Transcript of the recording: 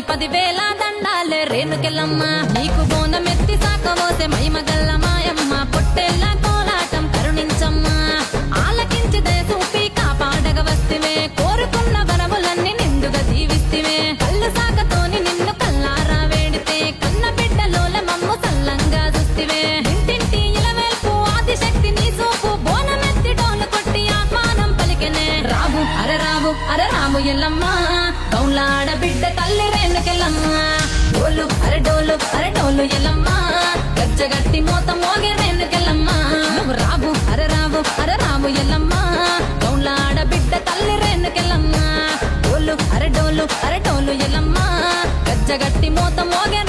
10,000 దండాలే రేణుకెళ్ళమ్మ నీకు బోనమెత్తి సాకమోసే మహిమగల్ల మాయమ్మ పొట్టెల్ల కోలాటం కరుణించమ్మ ఆలకించి దయచూపి కాపాడగ వస్తివే కోరుకున్న వరములన్నీ నిండుగా దీవిస్తివే కళ్ళు సాకతోని నిన్ను కల్లారా వేడితే కన్న బిడ్డలోల మమ్ము సల్లంగా చూస్తివే ఇంటింటి ఇలవేల్పు ఆదిశక్తి నీ సూపు బోనమెత్తి డోలు కొట్టి ఆహ్వానం పలికెనే రావు అర రాము ఎల్లమ్మ గౌలాడ బిడ్డ తల్లి రేణుకెళ్ళమ్మ డోలు అరే డోలు ఎల్లమ్మ గజ్జగట్టి మోత మోగే రేణుకెళ్ళమ్మ నువ్వు రావు అరే రాము ఎల్లమ్మ గౌలాడ బిడ్డ తల్లి రేణుకెళ్ళమ్మ డోలు అరే డోలు ఎల్లమ్మ గజ్జగట్టి మోత మోగే